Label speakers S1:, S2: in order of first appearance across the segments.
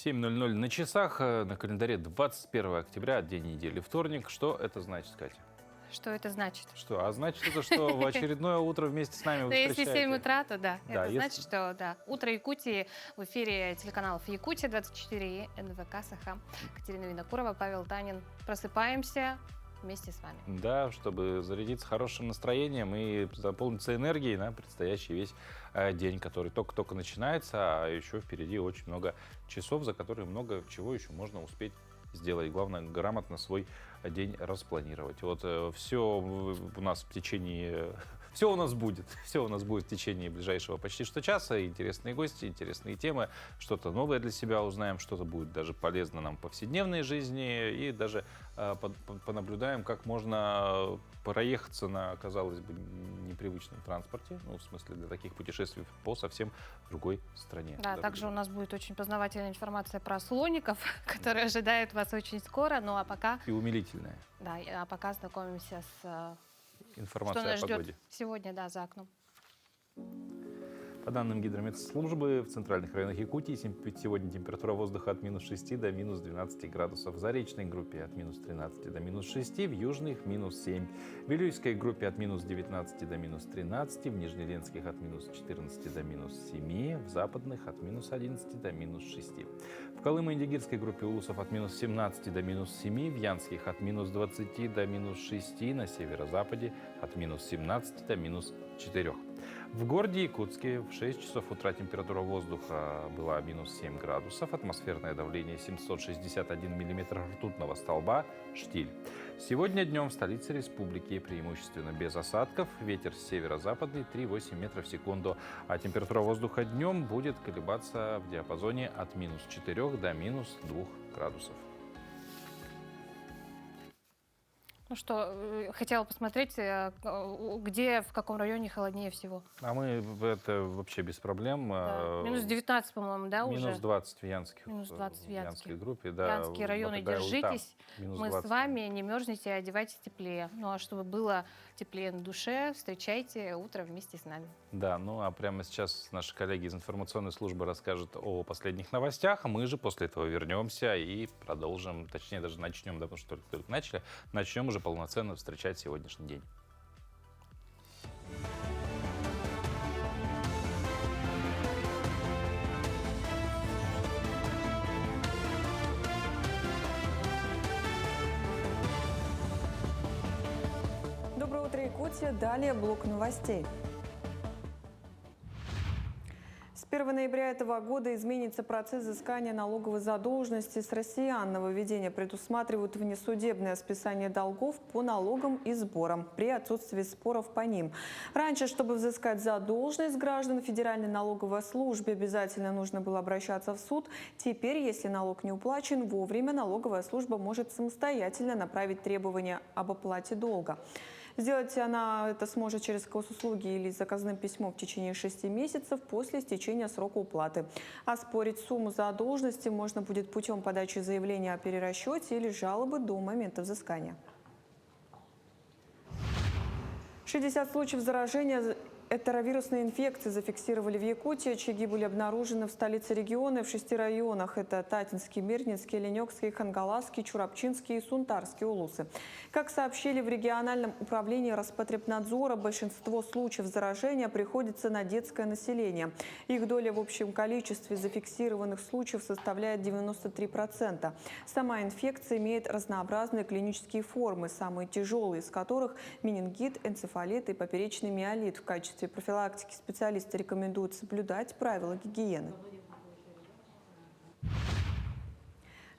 S1: 7:00 на часах, на календаре 21 октября, день недели, вторник. Что это значит, Катя?
S2: Что это значит?
S1: Что? А значит это, что в очередное утро вместе с нами вы
S2: Да, если
S1: встречаете.
S2: 7 утра, то да.
S1: Да,
S2: Это значит,
S1: если-
S2: что да. Утро Якутии в эфире телеканалов Якутия 24 и НВК Саха. Катерина Винокурова, Павел Танин. Просыпаемся вместе с вами.
S1: Да, чтобы зарядиться хорошим настроением и заполниться энергией на предстоящий весь день, который только-только начинается, а еще впереди очень много часов, за которые много чего еще можно успеть сделать. Главное, грамотно свой день распланировать. Вот все у нас в течение... Все у нас будет в течение ближайшего почти что часа. Интересные гости, интересные темы, что-то новое для себя узнаем, что-то будет даже полезно нам в повседневной жизни. И даже понаблюдаем, как можно проехаться на, казалось бы, непривычном транспорте, ну, в смысле, для таких путешествий по совсем другой стране.
S2: Да, также у нас будет очень познавательная информация про слоников, которые ожидают вас очень скоро. Ну а пока...
S1: И умилительная
S2: Да, а пока знакомимся с... что
S1: информация
S2: нас
S1: о
S2: ждет
S1: погоде.
S2: сегодня, да, за окном.
S1: По данным гидрометслужбы, в центральных районах Якутии сегодня температура воздуха от -6 до -12 градусов. В заречной группе от -13 до -6, в южных -7. В Вилюйской группе от -19 до -13, в Нижнеленских от -14 до -7, в западных от -11 до -6. В Колымо-Индигирской группе улусов от -17 до -7, в Янских от -20 до -6, на северо-западе от -17 до -4. В городе Якутске в 6 часов утра температура воздуха была -7 градусов, атмосферное давление 761 миллиметр ртутного столба, штиль. Сегодня днем в столице республики преимущественно без осадков, ветер северо-западный 3,8 метров в секунду, а температура воздуха днем будет колебаться в диапазоне от -4 до -2 градусов.
S2: Ну что, хотела посмотреть, где, в каком районе холоднее всего.
S1: А мы это вообще без проблем.
S2: Да. -19, по-моему, да, уже?
S1: -20 в Янске.
S2: -20 в
S1: Янской
S2: Янске.
S1: группе, да.
S2: Янские районы,
S1: Когда я был там,
S2: держитесь. Мы
S1: -20.
S2: с вами, не мерзните, одевайтесь теплее. Ну а чтобы было теплее на душе, встречайте утро вместе с нами.
S1: Да, ну а прямо сейчас наши коллеги из информационной службы расскажут о последних новостях, а мы же после этого вернемся и продолжим, точнее даже начнем, да, потому что только начали, начнем уже полноценно встречать сегодняшний день.
S3: Доброе утро, Якутия. Далее блок новостей. С 1 ноября этого года изменится процесс взыскания налоговой задолженности с россиян. Нововведения предусматривают внесудебное списание долгов по налогам и сборам при отсутствии споров по ним. Раньше, чтобы взыскать задолженность граждан, Федеральной налоговой службе обязательно нужно было обращаться в суд. Теперь, если налог не уплачен вовремя, налоговая служба может самостоятельно направить требования об оплате долга. Сделать она это сможет через госуслуги или заказным письмом в течение 6 месяцев после истечения срока уплаты. Оспорить сумму задолженности можно будет путем подачи заявления о перерасчете или жалобы до момента взыскания. 60 случаев заражения энтеровирусной инфекции зафиксировали в Якутии. Очаги были обнаружены в столице региона и в 6 районах. Это Татинский, Мирнинский, Ленёкский, Хангаласский, Чурапчинский и Сунтарский улусы. Как сообщили в региональном управлении Роспотребнадзора, большинство случаев заражения приходится на детское население. Их доля в общем количестве зафиксированных случаев составляет 93%. Сама инфекция имеет разнообразные клинические формы, самые тяжелые из которых менингит, энцефалит и поперечный миолит. В качестве профилактики специалисты рекомендуют соблюдать правила гигиены.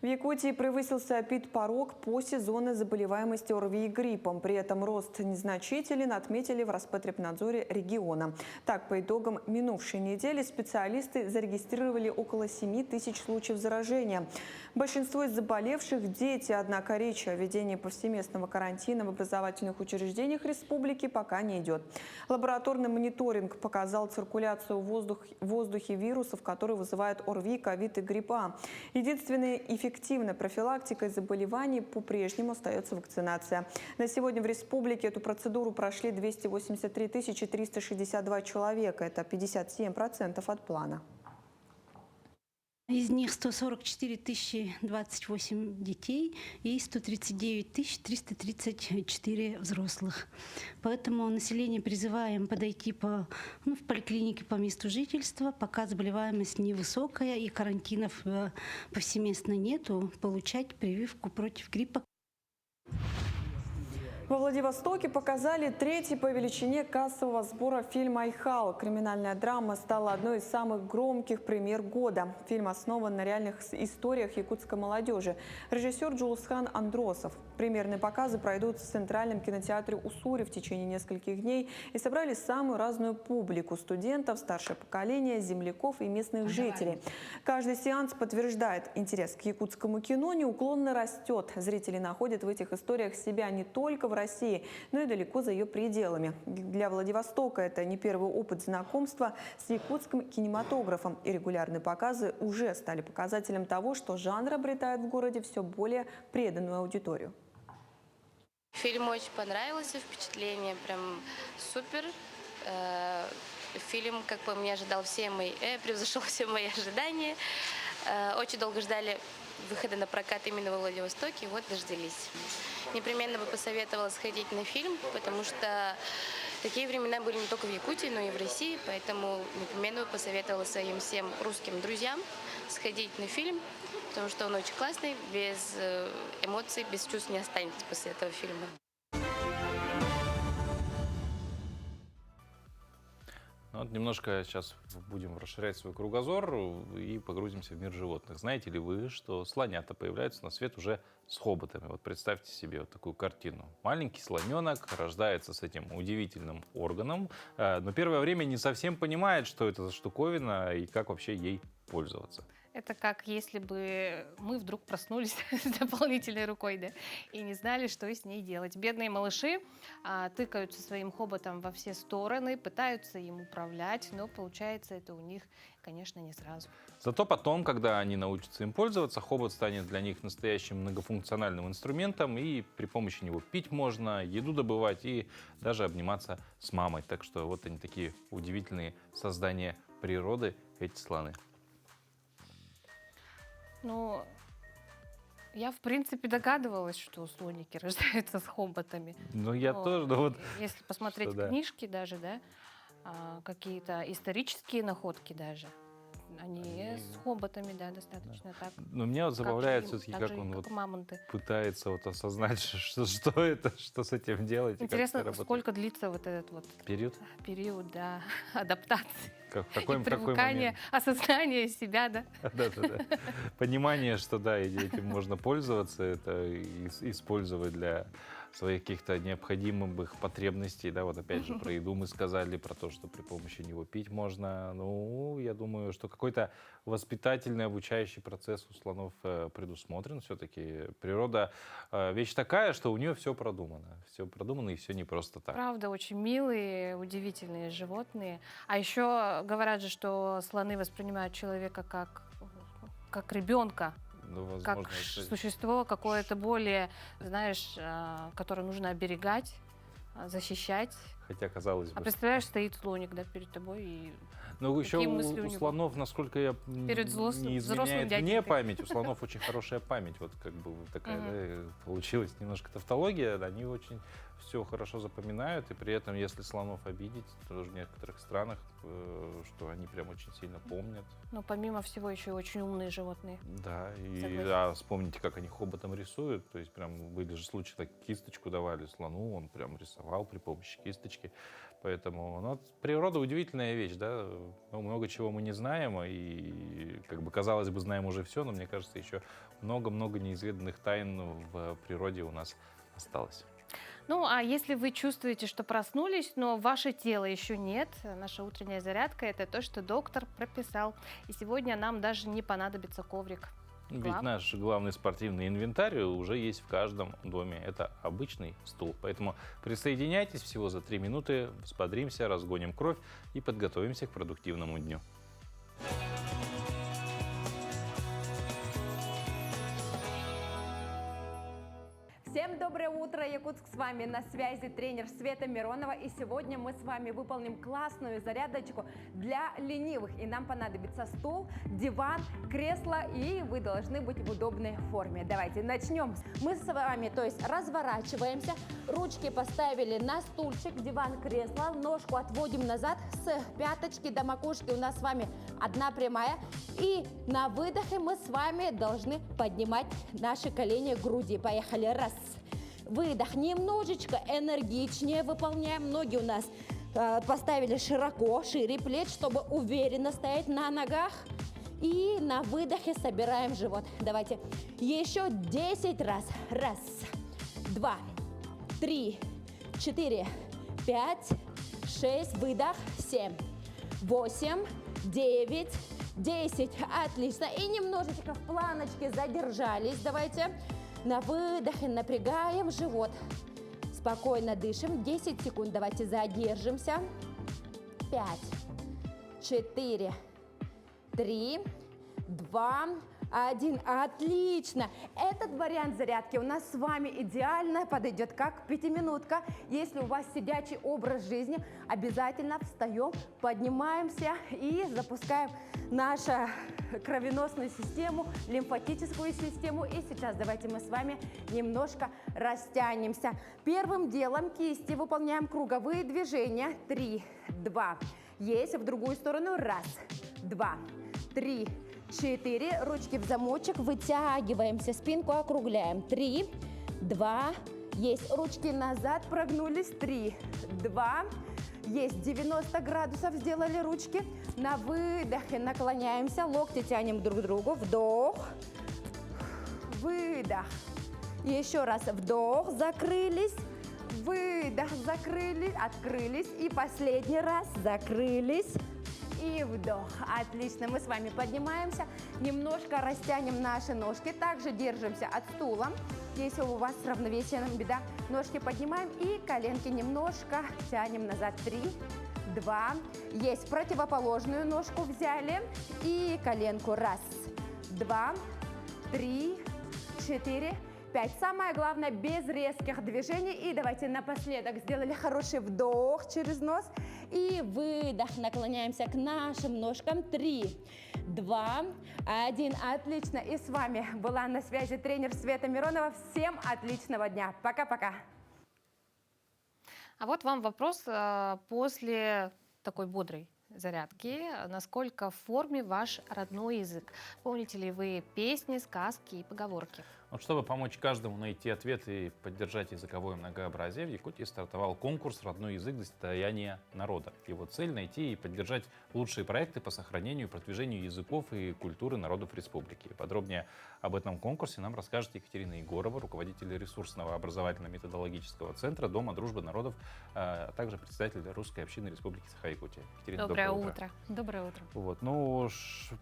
S3: В Якутии превысился эпидпорог по сезонной заболеваемости ОРВИ и гриппом. При этом рост незначителен, отметили в Роспотребнадзоре региона. Так, по итогам минувшей недели специалисты зарегистрировали около 7 тысяч случаев заражения. Большинство из заболевших – дети, однако речь о введении повсеместного карантина в образовательных учреждениях республики пока не идет. Лабораторный мониторинг показал циркуляцию в воздухе вирусов, которые вызывают ОРВИ, ковид и грипп А. Единственный эффективной профилактикой заболеваний по-прежнему остается вакцинация. На сегодня в республике эту процедуру прошли 283 362 человека. Это 57% от плана.
S4: Из них 144 028 детей и 139 334 взрослых. Поэтому население призываем подойти в поликлинике по месту жительства, пока заболеваемость невысокая и карантинов повсеместно нету, получать прививку против гриппа.
S3: Во Владивостоке показали третий по величине кассового сбора фильм «Айхал». Криминальная драма стала одной из самых громких премьер года. Фильм основан на реальных историях якутской молодежи. Режиссер Джулсхан Андросов. Премьерные показы пройдут в Центральном кинотеатре Уссури в течение нескольких дней и собрали самую разную публику – студентов, старшее поколение, земляков и местных жителей. Каждый сеанс подтверждает, интерес к якутскому кино неуклонно растет. Зрители находят в этих историях себя не только в России, но и далеко за ее пределами. Для Владивостока это не первый опыт знакомства с якутским кинематографом. И регулярные показы уже стали показателем того, что жанр обретает в городе все более преданную аудиторию.
S5: Фильм очень понравился, впечатление прям супер. Фильм, как бы, мне ожидал превзошел все мои ожидания. Очень долго ждали выхода на прокат именно во Владивостоке, и вот дождались. Непременно бы посоветовала сходить на фильм, потому что такие времена были не только в Якутии, но и в России, поэтому непременно бы посоветовала своим всем русским друзьям сходить на фильм, потому что он очень классный, без эмоций, без чувств не останется после этого фильма.
S1: Ну, вот немножко сейчас будем расширять свой кругозор и погрузимся в мир животных. Знаете ли вы, что слонята появляются на свет уже с хоботами? Вот представьте себе вот такую картину. Маленький слоненок рождается с этим удивительным органом, но первое время не совсем понимает, что это за штуковина и как вообще ей пользоваться.
S2: Это как если бы мы вдруг проснулись с дополнительной рукой, да, и не знали, что с ней делать. Бедные малыши тыкаются своим хоботом во все стороны, пытаются им управлять, но получается это у них, конечно, не сразу.
S1: Зато потом, когда они научатся им пользоваться, хобот станет для них настоящим многофункциональным инструментом, и при помощи него пить можно, еду добывать и даже обниматься с мамой. Так что вот они такие удивительные создания природы, эти слоны.
S2: Ну, я, в принципе, догадывалась, что слоники рождаются с хоботами.
S1: Ну, я
S2: Но
S1: тоже, вот...
S2: Если посмотреть
S1: что да.
S2: книжки даже, да, какие-то исторические находки даже, они с хоботами, да, достаточно так.
S1: Но меня вот забавляет все-таки, как он вот
S2: мамонты.
S1: пытается вот осознать, что это, что с этим делать. и как это
S2: Интересно,
S1: работает.
S2: сколько длится вот этот вот
S1: Период?
S2: период, да, адаптации.
S1: В какой
S2: Привыкание,
S1: момент?
S2: осознание себя, да.
S1: Да. Понимание, что да, этим можно пользоваться, это использовать для своих каких-то необходимых потребностей. Да, вот опять же про еду мы сказали, про то, что при помощи него пить можно. Ну, я думаю, что какой-то воспитательный, обучающий процесс у слонов предусмотрен. Все-таки природа вещь такая, что у нее все продумано. Все продумано и все не просто так.
S2: Правда, очень милые, удивительные животные. А еще говорят же, что слоны воспринимают человека как ребенка.
S1: Ну, возможно,
S2: Как
S1: это-
S2: существо какое-то более, знаешь, которое нужно оберегать, защищать.
S1: Хотя, казалось
S2: А
S1: бы...
S2: представляешь, стоит слоник, да, перед тобой и...
S1: Ну, еще
S2: Какие мысли у
S1: у
S2: него?
S1: слонов, насколько я
S2: Перед взрослым
S1: не изменяет мне
S2: дяденькой.
S1: память, у слонов очень хорошая память. Вот как бы такая, да, получилась немножко тавтология. Они очень все хорошо запоминают, и при этом, если слонов обидеть, тоже в некоторых странах, что они прям очень сильно помнят.
S2: Но помимо всего еще и очень умные животные.
S1: Да, и
S2: Согласен.
S1: вспомните, как они хоботом рисуют. То есть прям были же случаи, так кисточку давали слону, он прям рисовал при помощи кисточки. Поэтому природа удивительная вещь, да. Ну, много чего мы не знаем, и, как бы, казалось бы, знаем уже все, но мне кажется, еще много-много неизведанных тайн в природе у нас осталось.
S2: Ну, а если вы чувствуете, что проснулись, но ваше тело еще нет, наша утренняя зарядка – это то, что доктор прописал. И сегодня нам даже не понадобится коврик.
S1: Ведь
S2: Класс.
S1: наш главный спортивный инвентарь уже есть в каждом доме. Это обычный стул. Поэтому присоединяйтесь всего за 3 минуты, взбодримся, разгоним кровь и подготовимся к продуктивному дню.
S6: Всем доброе утро, Якутск, с вами на связи тренер Света Миронова, и сегодня мы с вами выполним классную зарядочку для ленивых, и нам понадобится стул, диван, кресло, и вы должны быть в удобной форме. Давайте начнем. Мы с вами, то есть разворачиваемся, ручки поставили на стульчик, диван, кресло, ножку отводим назад, с пяточки до макушки у нас с вами одна прямая, и на выдохе мы с вами должны поднимать наши колени к груди. Поехали, раз. Выдох, немножечко энергичнее выполняем. Ноги у нас поставили широко, шире плеч, чтобы уверенно стоять на ногах. И на выдохе собираем живот. Давайте еще 10 раз. Раз, два, 3, 4, 5, 6, выдох, 7, 8, 9, 10. Отлично. И немножечко в планочке задержались. Давайте. На выдохе напрягаем живот. Спокойно дышим. 10 секунд. Давайте задержимся. 5, 4, 3, 2, 1. Отлично. Этот вариант зарядки у нас с вами идеально подойдет как пятиминутка. Если у вас сидячий образ жизни, обязательно встаем, поднимаемся и запускаем нашу кровеносную систему, лимфатическую систему. И сейчас давайте мы с вами немножко растянемся. Первым делом кисти выполняем круговые движения. 3, 2. Есть. В другую сторону. Раз, два, 3, 4. Ручки в замочек. Вытягиваемся. Спинку округляем. 3, 2. Есть. Ручки назад прогнулись. 3, 2. Есть. 90 градусов сделали ручки. На выдохе наклоняемся. Локти тянем друг к другу. Вдох. Выдох. Еще раз. Вдох. Закрылись. Выдох. Закрылись. Открылись. И последний раз. Закрылись. И вдох. Отлично. Мы с вами поднимаемся. Немножко растянем наши ножки. Также держимся от стула. Если у вас с равновесием беда, ножки поднимаем и коленки немножко тянем назад. 3, 2. Есть. Противоположную ножку взяли и коленку. Раз, два, 3, 4, 5. Самое главное, без резких движений. И давайте напоследок сделали хороший вдох через нос. И выдох. Наклоняемся к нашим ножкам. 3, 2, 1. Отлично. И с вами была на связи тренер Света Миронова. Всем отличного дня. Пока-пока.
S2: А вот вам вопрос после такой бодрой зарядки. Насколько в форме ваш родной язык? Помните ли вы песни, сказки и поговорки?
S1: Вот чтобы помочь каждому найти ответ и поддержать языковое многообразие, в Якутии стартовал конкурс «Родной язык. Достояние народа». Его цель — найти и поддержать лучшие проекты по сохранению и продвижению языков и культуры народов республики. Подробнее об этом конкурсе нам расскажет Екатерина Егорова, руководитель ресурсного образовательно-методологического центра Дома дружбы народов, а также председатель русской общины Республики Саха-Якутия. Екатерина,
S2: Доброе утро. Доброе утро.
S1: Вот. Ну,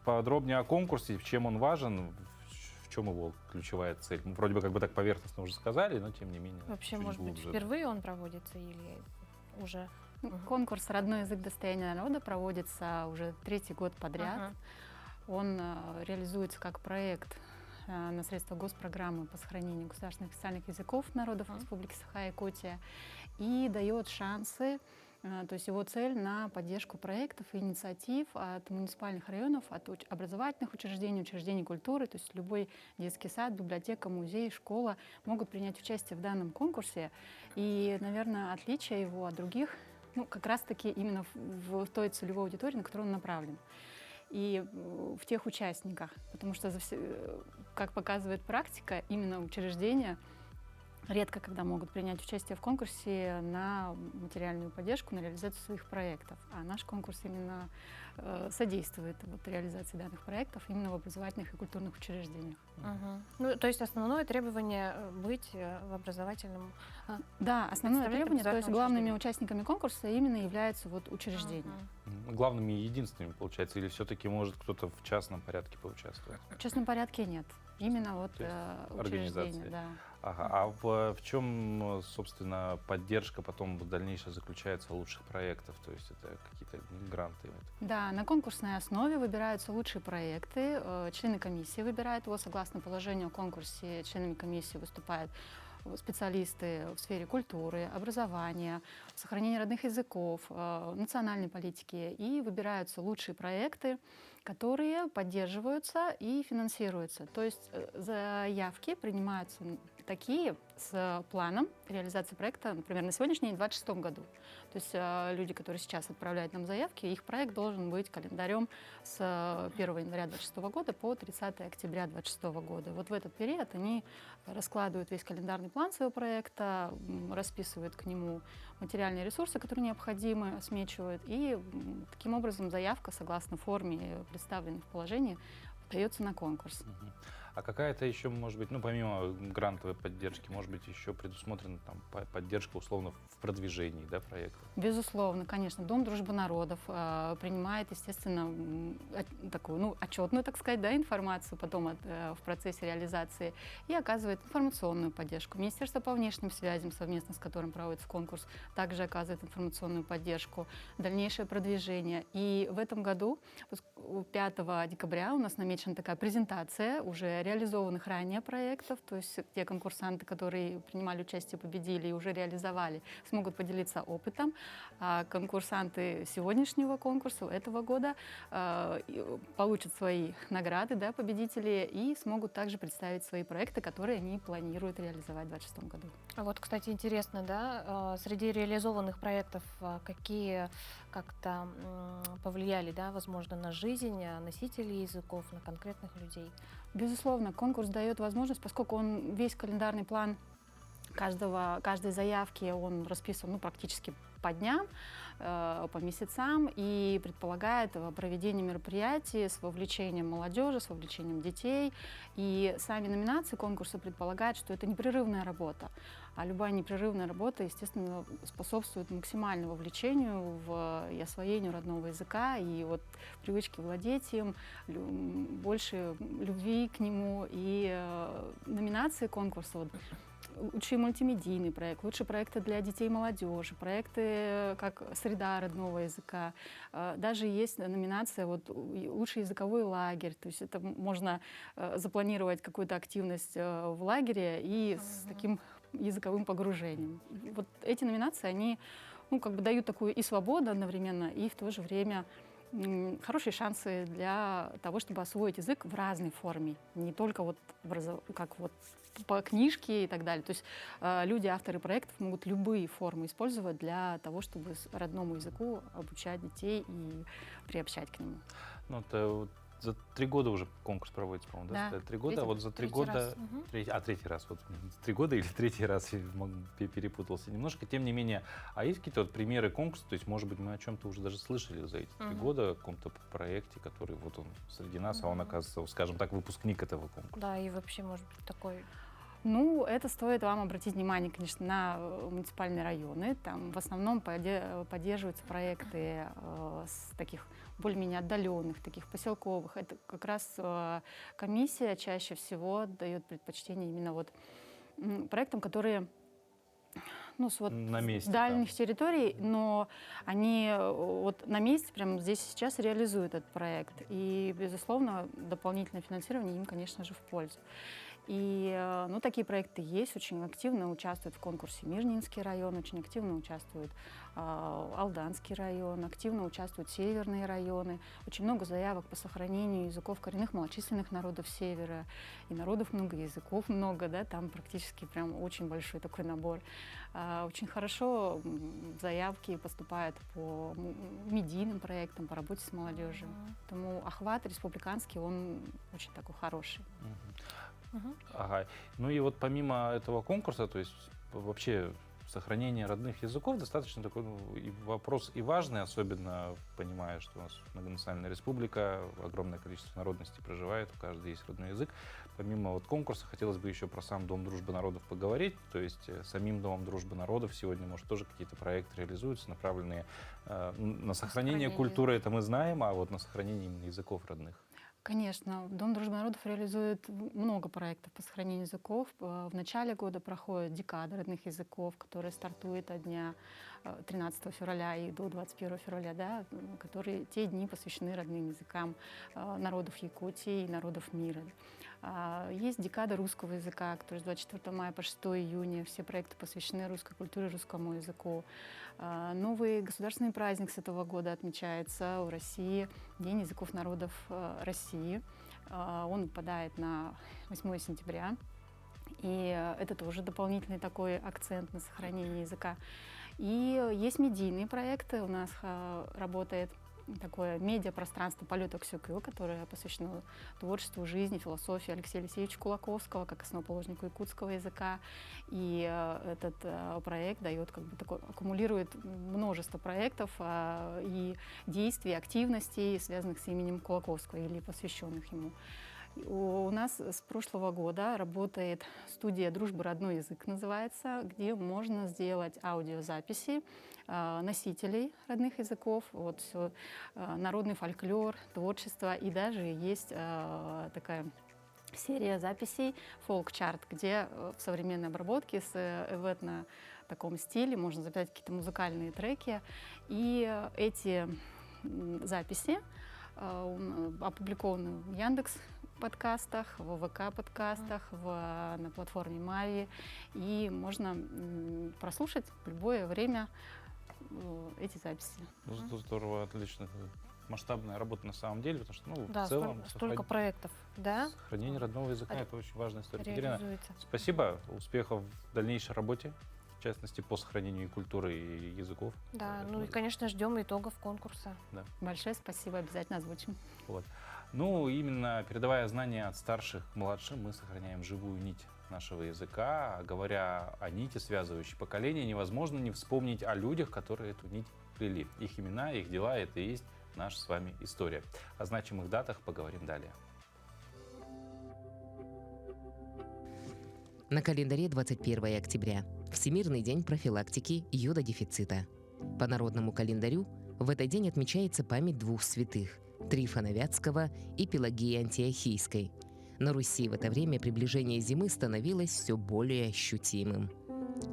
S1: подробнее о конкурсе, чем он важен, в чем его ключевая цель. Мы вроде бы как бы так поверхностно уже сказали, но тем не менее.
S2: Вообще,
S1: чуть
S2: может быть,
S1: глубже.
S2: впервые он проводится или уже?
S7: Конкурс «Родной язык. Достояние народа» проводится уже 3-й год подряд.
S2: Ага.
S7: Он реализуется как проект на средства госпрограммы по сохранению государственных официальных языков народов Республики Саха-Якутия и дает шансы. То есть его цель на поддержку проектов и инициатив от муниципальных районов, от образовательных учреждений, учреждений культуры. То есть любой детский сад, библиотека, музей, школа могут принять участие в данном конкурсе. И, наверное, отличие его от других, как раз-таки именно в той целевой аудитории, на которую он направлен. И в тех участниках. Потому что, как показывает практика, именно учреждения редко когда могут принять участие в конкурсе на материальную поддержку, на реализацию своих проектов. А наш конкурс именно содействует реализации данных проектов именно в образовательных и культурных учреждениях.
S2: Угу. Ну, то есть основное требование быть в образовательном.
S7: Да, основное требование, то есть главными
S2: учреждении.
S7: участниками конкурса именно являются учреждения.
S1: Главными и единственными, получается, или все-таки может кто-то в частном порядке поучаствовать?
S7: В частном порядке нет. Именно
S1: То есть
S7: учреждения,
S1: организации.
S7: да.
S1: Ага. А в чем, собственно, поддержка потом в дальнейшем заключается лучших проектов? То есть это какие-то гранты?
S7: Да, на конкурсной основе выбираются лучшие проекты. Члены комиссии выбирают его. Согласно положению о конкурсе, членами комиссии выступают специалисты в сфере культуры, образования, сохранения родных языков, национальной политики, и выбираются лучшие проекты, которые поддерживаются и финансируются. То есть заявки принимаются такие с планом реализации проекта, например, на сегодняшний день, в 2026 году. То есть люди, которые сейчас отправляют нам заявки, их проект должен быть календарем с 1 января 2026 года по 30 октября 2026 года. Вот в этот период они раскладывают весь календарный план своего проекта, расписывают к нему материальные ресурсы, которые необходимы, смечивают, и таким образом заявка, согласно форме, представленной в положении, подается на конкурс.
S1: А какая-то еще, может быть, ну, помимо грантовой поддержки, может быть, еще предусмотрена там поддержка, условно, в продвижении, да, проекта?
S7: Безусловно, конечно. Дом дружбы народов принимает, естественно, такую, ну, отчетную, так сказать, да, информацию потом в процессе реализации и оказывает информационную поддержку. Министерство по внешним связям, совместно с которым проводится конкурс, также оказывает информационную поддержку, дальнейшее продвижение. И в этом году, 5 декабря, у нас намечена такая презентация уже реализованных ранее проектов, то есть те конкурсанты, которые принимали участие, победили и уже реализовали, смогут поделиться опытом. А конкурсанты сегодняшнего конкурса, этого года, получат свои награды, да, победители, и смогут также представить свои проекты, которые они планируют реализовать в 2026 году.
S2: А вот, кстати, интересно, да, среди реализованных проектов какие как-то повлияли, да, возможно, на жизнь носителей языков, на конкретных людей?
S7: Безусловно, конкурс дает возможность, поскольку он весь календарный план каждой заявки, он расписан, ну, практически по дням, по месяцам, и предполагает проведение мероприятий с вовлечением молодежи, с вовлечением детей. И сами номинации конкурса предполагают, что это непрерывная работа. А любая непрерывная работа, естественно, способствует максимальному вовлечению и освоению родного языка, и вот привычке владеть им, больше любви к нему. И номинации конкурса вот, лучший мультимедийный проект, лучшие проекты для детей и молодежи, проекты как среда родного языка. Даже есть номинация вот, лучший языковой лагерь. То есть это можно запланировать какую-то активность в лагере и с таким языковым погружением. Вот эти номинации, они, ну, как бы дают такую и свободу одновременно, и в то же время хорошие шансы для того, чтобы освоить язык в разной форме, не только вот как вот по книжке и так далее. То есть люди, авторы проектов могут любые формы использовать для того, чтобы родному языку обучать детей и приобщать к нему.
S1: Ну, это вот за 3 года уже конкурс проводится, по-моему, да?
S7: Да.
S1: 3 года, а вот за 3
S2: Третий
S1: года...
S2: раз.
S1: Третий раз. Вот 3 года или 3-й раз, я перепутался немножко. Тем не менее, а есть какие-то вот примеры конкурса? То есть, может быть, мы о чем-то уже даже слышали за эти 3 года, о каком-то проекте, который вот он среди нас, а он, оказывается, скажем так, выпускник этого конкурса.
S2: Да, и вообще, может быть, такой...
S7: Ну, это стоит вам обратить внимание, конечно, на муниципальные районы. Там в основном поддерживаются проекты с таких более-менее отдаленных, таких поселковых. Это как раз комиссия чаще всего дает предпочтение именно вот проектам, которые, ну, с вот
S1: На месте,
S7: дальних территорий, но они вот на месте, прямо здесь и сейчас реализуют этот проект. И, безусловно, дополнительное финансирование им, конечно же, в пользу. И, ну, такие проекты есть, очень активно участвуют в конкурсе Мирнинский район, очень активно участвует Алданский район, активно участвуют северные районы. Очень много заявок по сохранению языков коренных малочисленных народов Севера. И народов много, языков много, да, там практически прям очень большой такой набор. Очень хорошо заявки поступают по медийным проектам, по работе с молодежью. Поэтому охват республиканский, он очень такой хороший.
S1: Ага. Ну и вот помимо этого конкурса, то есть вообще сохранение родных языков достаточно такой и вопрос и важный, особенно понимая, что у нас многонациональная республика, огромное количество народностей проживает, у каждого есть родной язык. Помимо вот конкурса хотелось бы еще про сам Дом дружбы народов поговорить, то есть самим Домом дружбы народов сегодня, может, тоже какие-то проекты реализуются, направленные на сохранение культуры, это мы знаем, а вот на сохранение именно языков родных.
S7: Конечно, Дом дружбы народов реализует много проектов по сохранению языков. В начале года проходит декада родных языков, которая стартует от Дня 13 февраля и до 21 февраля, да, которые те дни посвящены родным языкам народов Якутии и народов мира. Есть декада русского языка, которая с 24 мая по 6 июня. Все проекты посвящены русской культуре, русскому языку. Новый государственный праздник с этого года отмечается в России, День языков народов России. Он выпадает на 8 сентября. И это тоже дополнительный такой акцент на сохранение языка. И есть медийные проекты. У нас работает такое медиапространство «Полета Ксюкю», которое посвящено творчеству, жизни, философии Алексея Алексеевича Кулаковского, как основоположнику якутского языка. И этот проект дает, как бы, такой, аккумулирует множество проектов и действий, активностей, связанных с именем Кулаковского или посвященных ему. У нас с прошлого года работает студия «Дружба. Родной язык» называется, где можно сделать аудиозаписи носителей родных языков, вот все, народный фольклор, творчество, и даже есть такая серия записей «Фолк-чарт», где в современной обработке в этно таком стиле можно записать какие-то музыкальные треки, и эти записи опубликованы в Яндекс подкастах, в ВК подкастах, на платформе Мави, и можно прослушать в любое время эти записи.
S1: Здорово, отлично. Масштабная работа на самом деле, потому что, ну,
S2: Да,
S1: в целом
S2: столько проектов, да?
S1: сохранение родного языка — это очень важная история. Екатерина,
S2: Реализуется.
S1: спасибо, успехов в дальнейшей работе, в частности, по сохранению и культуры, и языков.
S2: Да, ну и, конечно, ждем итогов конкурса.
S7: Большое спасибо, обязательно озвучим.
S1: Вот. Ну, именно передавая знания от старших к младшим, мы сохраняем живую нить нашего языка. Говоря о нити, связывающей поколения, невозможно не вспомнить о людях, которые эту нить плели. Их имена, их дела — это и есть наша с вами история. О значимых датах поговорим далее.
S8: На календаре 21 октября. Всемирный день профилактики йододефицита. По народному календарю в этот день отмечается память двух святых – Трифона Вятского и Пелагеи Антиохийской. На Руси в это время приближение зимы становилось все более ощутимым.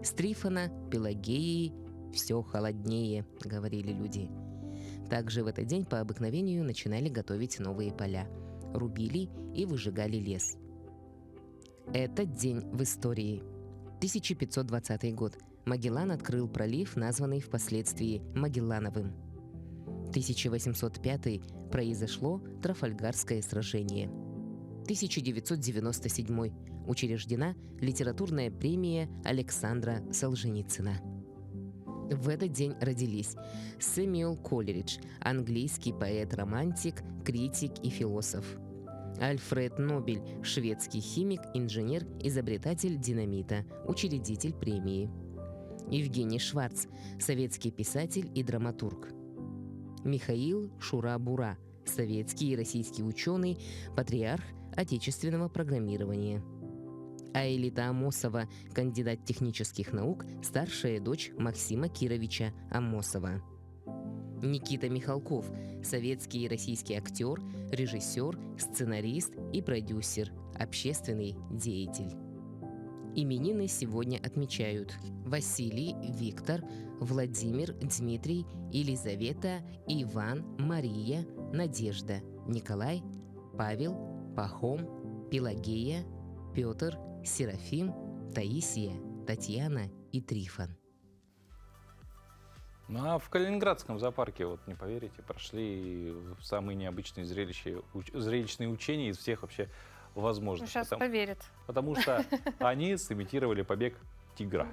S8: С Трифона, Пелагеей все холоднее, говорили люди. Также в этот день по обыкновению начинали готовить новые поля, рубили и выжигали лес. Этот день в истории. 1520 год. Магеллан открыл пролив, названный впоследствии Магеллановым. 1805 произошло Трафальгарское сражение. 1997 учреждена литературная премия Александра Солженицына. В этот день родились Сэмюэл Колеридж, английский поэт-романтик, критик и философ. Альфред Нобель, шведский химик, инженер, изобретатель динамита, учредитель премии. Евгений Шварц, советский писатель и драматург. Михаил Шура-Бура, советский и российский ученый, патриарх отечественного программирования. Аэлита Амосова, кандидат технических наук, старшая дочь Максима Кировича Амосова. Никита Михалков, советский и российский актер, режиссер, сценарист и продюсер, общественный деятель. Именины сегодня отмечают Василий, Виктор, Владимир, Дмитрий, Елизавета, Иван, Мария, Надежда, Николай, Павел, Пахом, Пелагея, Петр, Серафим, Таисия, Татьяна и Трифон.
S1: Ну а в Калининградском зоопарке, вот не поверите, прошли самые необычные зрелищные учения из всех вообще возможных.
S2: Сейчас поверят.
S1: Потому что они сымитировали побег тигра.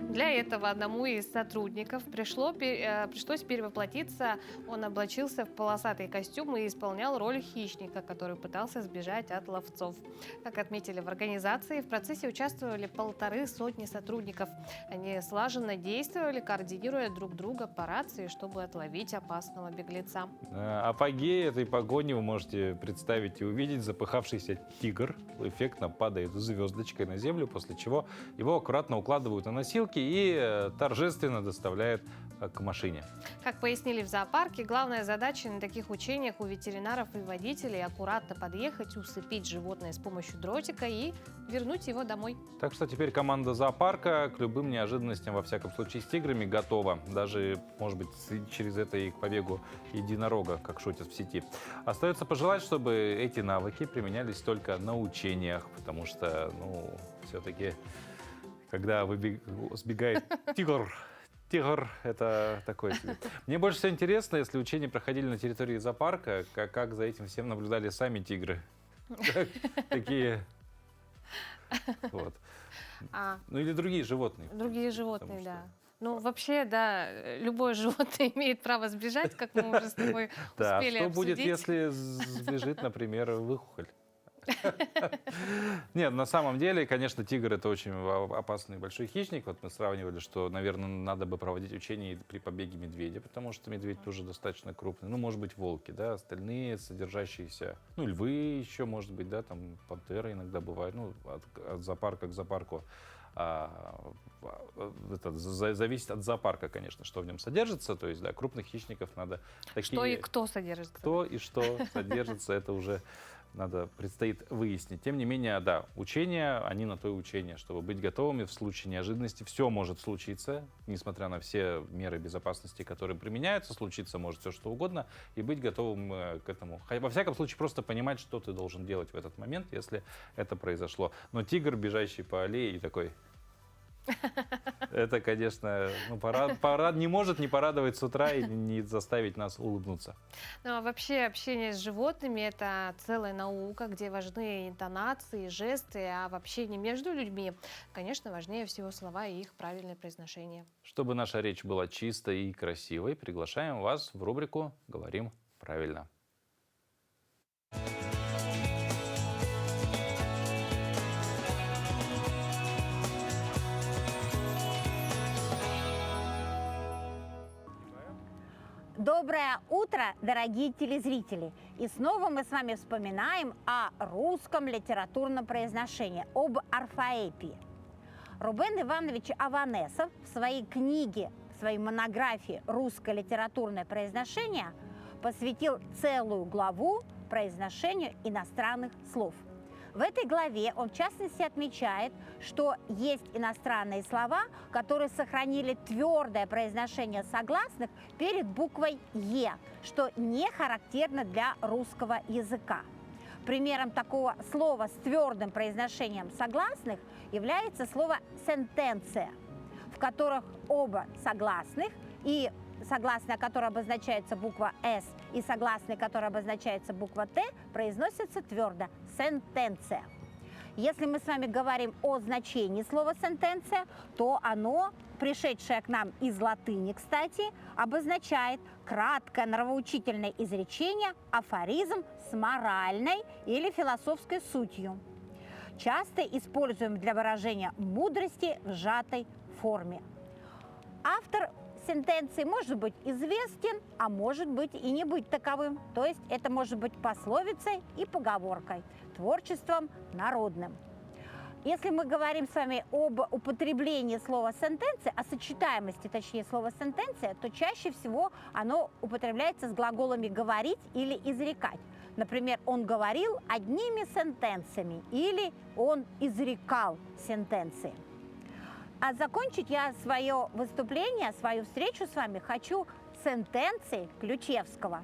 S2: Для этого одному из сотрудников пришлось перевоплотиться. Он облачился в полосатый костюм и исполнял роль хищника, который пытался сбежать от ловцов. Как отметили в организации, в процессе участвовали 150 сотрудников. Они слаженно действовали, координируя друг друга по рации, чтобы отловить опасного беглеца.
S1: Апогей этой погони вы можете представить и увидеть. Запыхавшийся тигр эффектно падает звездочкой на землю, после чего его аккуратно аккуратно укладывают на носилки и торжественно доставляют к машине.
S2: Как пояснили в зоопарке, главная задача на таких учениях у ветеринаров и водителей аккуратно подъехать, усыпить животное с помощью дротика и вернуть его домой.
S1: Так что теперь команда зоопарка к любым неожиданностям, во всяком случае, с тиграми готова. Даже, может быть, через это и к побегу единорога, как шутят в сети. Остается пожелать, чтобы эти навыки применялись только на учениях, потому что, ну, все-таки, когда сбегает тигр, это такое себе. Мне больше всего интересно, если учения проходили на территории зоопарка, как за этим всем наблюдали сами тигры. Такие... Вот. Ну или другие животные.
S2: Другие животные,
S1: Потому
S2: да. Ну, вообще, да, любое животное имеет право сбежать, как мы уже с тобой
S1: Да,
S2: успели
S1: что будет,
S2: обсудить.
S1: если сбежит, например, выхухоль? Нет, на самом деле, конечно, тигр — это очень опасный большой хищник. Вот мы сравнивали, что, наверное, надо бы проводить учения при побеге медведя, потому что медведь тоже достаточно крупный. Ну, может быть, волки, да, остальные содержащиеся, ну, львы еще, может быть, да, там пантеры иногда бывают, ну, от зоопарка к зоопарку. Это зависит от зоопарка, конечно, что в нем содержится. То есть, да, крупных хищников надо такие...
S2: Что и кто содержится.
S1: Кто и что содержится, это уже предстоит выяснить. Тем не менее, да, учения, они на то и учения, чтобы быть готовыми в случае неожиданности. Все может случиться, несмотря на все меры безопасности, которые применяются, случиться может все что угодно, и быть готовым к этому. Во всяком случае, просто понимать, что ты должен делать в этот момент, если это произошло. Но тигр, бежащий по аллее, и такой... Это, конечно, не может не порадовать с утра и не заставить нас улыбнуться.
S2: Ну, а вообще общение с животными — это целая наука, где важны интонации, жесты, а в общении между людьми, конечно, важнее всего слова и их правильное произношение.
S1: Чтобы наша речь была чистой и красивой, приглашаем вас в рубрику «Говорим правильно».
S9: Доброе утро, дорогие телезрители! И снова мы с вами вспоминаем о русском литературном произношении, об орфоэпии. Рубен Иванович Аванесов в своей книге, в своей монографии «Русское литературное произношение» посвятил целую главу произношению иностранных слов. В этой главе он в частности отмечает, что есть иностранные слова, которые сохранили твердое произношение согласных перед буквой «е», что не характерно для русского языка. Примером такого слова с твердым произношением согласных является слово «сентенция», в которых оба согласных и согласная, которая обозначается буква «с», и согласная, которая обозначается буква «т», произносится твердо «сентенция». Если мы с вами говорим о значении слова «сентенция», то оно, пришедшее к нам из латыни, кстати, обозначает краткое нравоучительное изречение, афоризм с моральной или философской сутью. Часто используем для выражения мудрости в сжатой форме. Автор сентенции может быть известен, а может быть и не быть таковым. То есть это может быть пословицей и поговоркой, творчеством народным. Если мы говорим с вами об употреблении слова «сентенция», о сочетаемости, точнее, слова «сентенция», то чаще всего оно употребляется с глаголами «говорить» или «изрекать». Например, он говорил одними сентенциями или он изрекал сентенции. А закончить я свое выступление, свою встречу с вами хочу сентенцией Ключевского.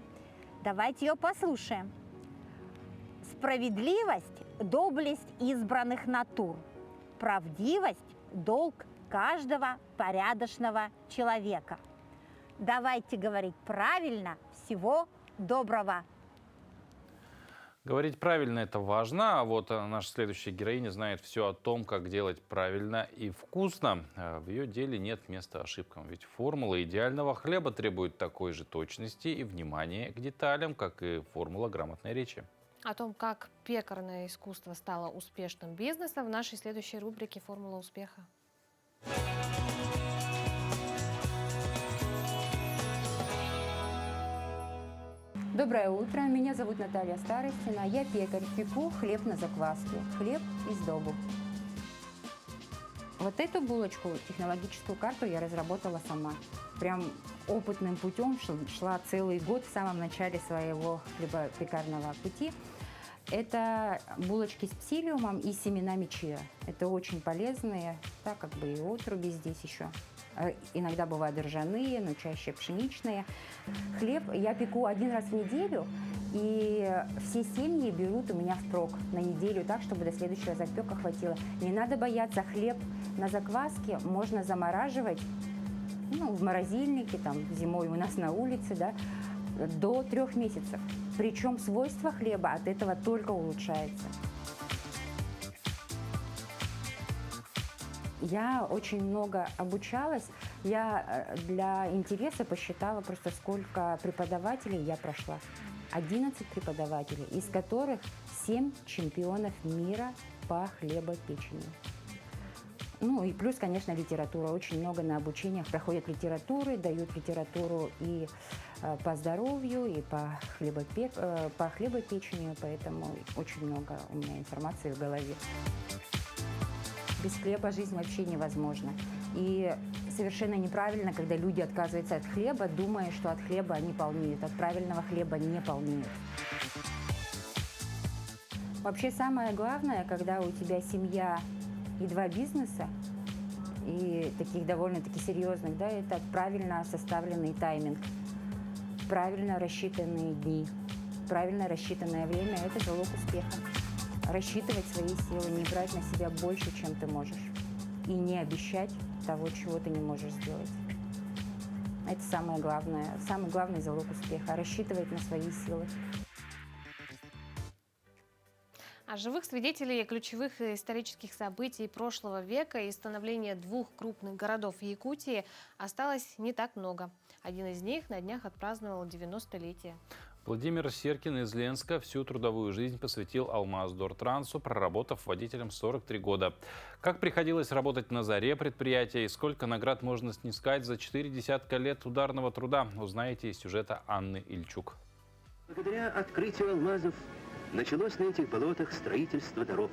S9: Давайте ее послушаем. Справедливость – доблесть избранных натур. Правдивость – долг каждого порядочного человека. Давайте говорить правильно. Всего доброго!
S1: Говорить правильно — это важно, а вот наша следующая героиня знает все о том, как делать правильно и вкусно. В ее деле нет места ошибкам, ведь формула идеального хлеба требует такой же точности и внимания к деталям, как и формула грамотной речи.
S2: О том, как пекарное искусство стало успешным бизнесом, в нашей следующей рубрике «Формула успеха».
S10: Доброе утро, меня зовут Наталья Старостина, я пекарь, пеку хлеб на закваске, хлеб из добу. Вот эту булочку, технологическую карту я разработала сама. Прям опытным путем шла целый год в самом начале своего хлебопекарного пути. Это булочки с псилиумом и семенами чиа. Это очень полезные, так как бы и отруби здесь еще. Иногда бывают ржаные, но чаще пшеничные. Хлеб я пеку один раз в неделю, и все семьи берут у меня впрок на неделю так, чтобы до следующего запека хватило. Не надо бояться, хлеб на закваске можно замораживать, в морозильнике, там, зимой у нас на улице, да, до 3 месяцев. Причем свойства хлеба от этого только улучшаются. Я очень много обучалась. Я для интереса посчитала просто, сколько преподавателей я прошла. 11 преподавателей, из которых 7 чемпионов мира по хлебопечению. И плюс, конечно, литература. Очень много на обучениях проходят литературы, дают литературу и по здоровью, и по хлебопечению, поэтому очень много у меня информации в голове. Без хлеба жизнь вообще невозможна. И совершенно неправильно, когда люди отказываются от хлеба, думая, что от хлеба они полнеют. От правильного хлеба не полнеют. Вообще самое главное, когда у тебя семья и 2 бизнеса, и таких довольно-таки серьезных, да, это правильно составленный тайминг, правильно рассчитанные дни, правильно рассчитанное время – это залог успеха. Рассчитывать свои силы, не брать на себя больше, чем ты можешь, и не обещать того, чего ты не можешь сделать. Это самое главное, самый главный залог успеха – рассчитывать на свои силы.
S2: А живых свидетелей ключевых исторических событий прошлого века и становления 2 крупных городов в Якутии осталось не так много. Один из них на днях отпраздновал 90-летие.
S1: Владимир Серкин из Ленска всю трудовую жизнь посвятил Алмаздортрансу, проработав водителем 43 года. Как приходилось работать на заре предприятия и сколько наград можно снискать за 4 десятка лет ударного труда, узнаете из сюжета Анны Ильчук.
S11: Благодаря открытию алмазов началось на этих болотах строительство дорог.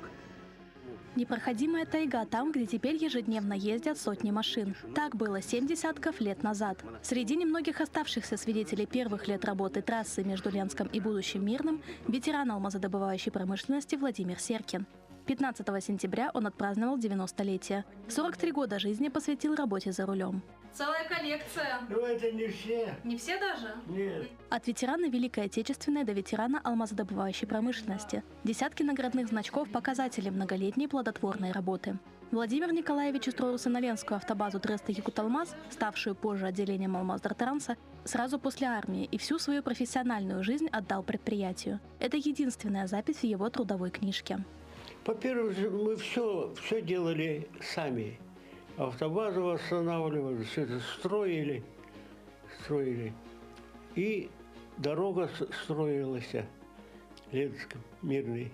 S12: Непроходимая тайга там, где теперь ежедневно ездят сотни машин. Так было 7 десятков лет назад. Среди немногих оставшихся свидетелей первых лет работы трассы между Ленском и будущим Мирным ветеран алмазодобывающей промышленности Владимир Серкин. 15 сентября он отпраздновал 90-летие. 43 года жизни посвятил работе за рулем.
S13: Целая коллекция.
S11: Это не все.
S13: Не все даже?
S11: Нет.
S12: От ветерана Великой Отечественной до ветерана алмазодобывающей промышленности. Десятки наградных значков – показатели многолетней плодотворной работы. Владимир Николаевич устроился на Ленскую автобазу Треста Якуталмаз, ставшую позже отделением Алмаздортранса, сразу после армии и всю свою профессиональную жизнь отдал предприятию. Это единственная запись в его трудовой книжке.
S11: Во-первых, мы все делали сами. Автобазу восстанавливали, все это строили. И дорога строилась, Ленском, Мирный.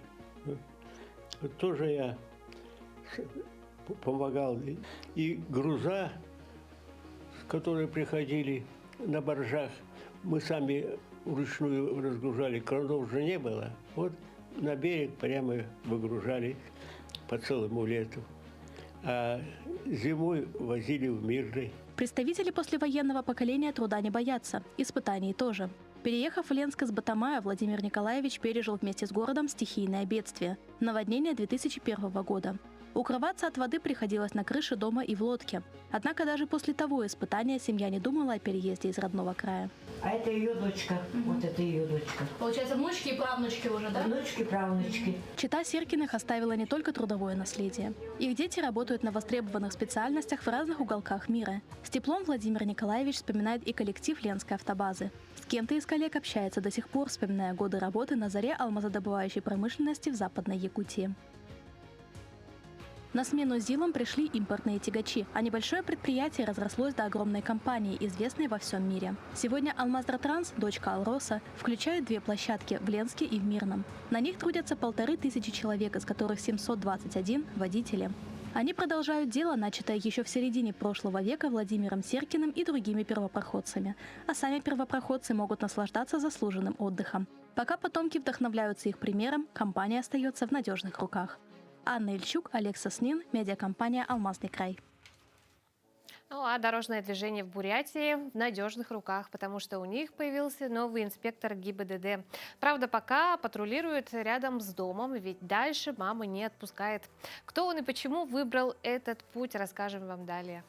S11: Вот тоже я помогал. И груза, которые приходили на баржах, мы сами вручную разгружали, кранов же не было. Вот на берег прямо выгружали по целому лету. А зимой возили в Мирный.
S12: Представители послевоенного поколения труда не боятся, испытаний тоже. Переехав в Ленск из Батамая, Владимир Николаевич пережил вместе с городом стихийное бедствие – наводнение 2001 года. Укрываться от воды приходилось на крыше дома и в лодке. Однако даже после того испытания семья не думала о переезде из родного края.
S9: А это ее дочка, вот это ее дочка.
S13: Получается, внучки и правнучки уже, да?
S9: Внучки, правнучки.
S12: Чета Серкиных оставила не только трудовое наследие. Их дети работают на востребованных специальностях в разных уголках мира. С теплом Владимир Николаевич вспоминает и коллектив Ленской автобазы. С кем-то из коллег общается до сих пор, вспоминая годы работы на заре алмазодобывающей промышленности в Западной Якутии. На смену ЗИЛам пришли импортные тягачи, а небольшое предприятие разрослось до огромной компании, известной во всем мире. Сегодня Алмаздортранс, дочка Алроса, включает 2 площадки в Ленске и в Мирном. На них трудятся 1500 человек, из которых 721 – водители. Они продолжают дело, начатое еще в середине прошлого века Владимиром Серкиным и другими первопроходцами. А сами первопроходцы могут наслаждаться заслуженным отдыхом. Пока потомки вдохновляются их примером, компания остается в надежных руках. Анна Ильчук, Олег Соснин, медиакомпания «Алмазный край».
S2: Ну а дорожное движение в Бурятии в надежных руках, потому что у них появился новый инспектор ГИБДД. Правда, пока патрулирует рядом с домом, ведь дальше мама не отпускает. Кто он и почему выбрал этот путь, расскажем вам далее.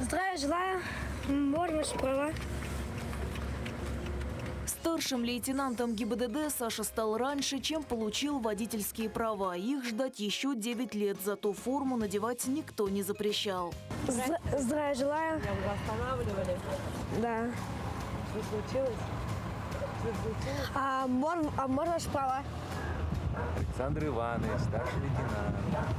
S14: Здравия желаю. Можно справа.
S15: Старшим лейтенантом ГИБДД Саша стал раньше, чем получил водительские права. Их ждать еще 9 лет, зато форму надевать никто не запрещал.
S14: Здравия желаю.
S16: Вы останавливали?
S14: Да.
S16: Что случилось?
S14: Можно справа?
S17: Александр Иванович, старший лейтенант.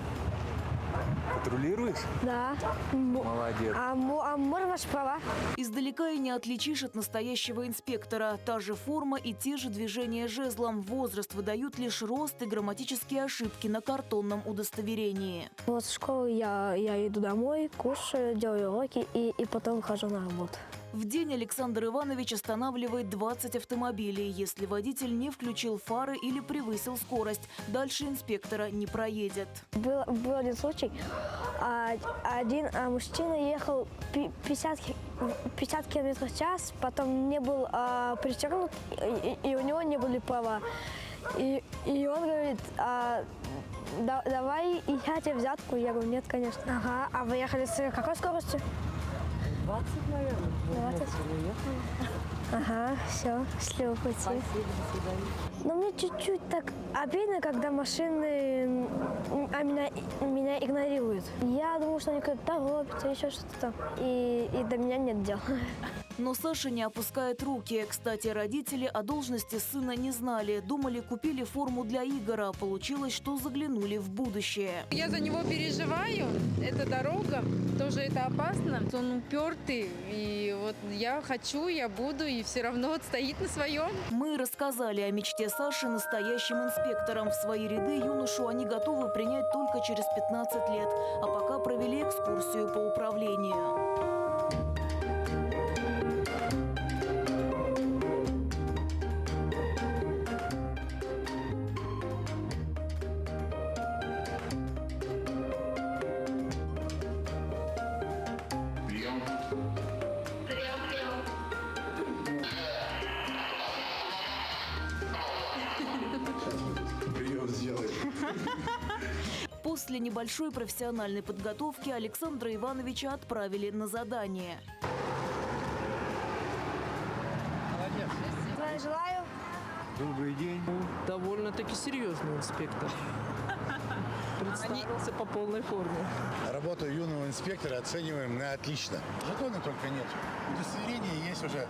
S17: Патрулируешь?
S14: Да.
S17: Молодец.
S14: Можно справа?
S15: Издалека и не отличишь от настоящего инспектора. Та же форма и те же движения жезлом. Возраст выдают лишь рост и грамматические ошибки на картонном удостоверении.
S14: Вот в школу я иду домой, кушаю, делаю уроки и потом хожу на работу.
S15: В день Александр Иванович останавливает 20 автомобилей, если водитель не включил фары или превысил скорость. Дальше инспектора не проедет.
S14: Был один случай. Один мужчина ехал 50 км в час, потом не был пристегнут, и у него не были права. И он говорит: давай я тебе взятку. Я говорю: нет, конечно. Ага, а вы ехали с какой скоростью?
S16: 20, наверное.
S14: 20. Ага, все, счастливого пути.
S16: Спасибо, до свидания.
S14: Но мне чуть-чуть так обидно, когда машины меня игнорируют. Я думаю, что они как-то торопятся, еще что-то там. И до меня нет дела.
S15: Но Саша не опускает руки. Кстати, родители о должности сына не знали. Думали, купили форму для Игоря. Получилось, что заглянули в будущее.
S18: Я за него переживаю. Это дорога, тоже это опасно. Он упертый. И вот я хочу, я буду, и все равно стоит на своем.
S15: Мы рассказали о мечте Саши настоящим инспекторам. В свои ряды юношу они готовы принять только через 15 лет. А пока провели экскурсию по управлению. После небольшой профессиональной подготовки Александра Ивановича отправили на задание.
S14: Здравия желаю.
S17: Добрый день.
S16: Довольно-таки серьезный инспектор. Представился по полной форме.
S19: Работу юного инспектора оцениваем на отлично. Жетона только нет. Удостоверение есть уже.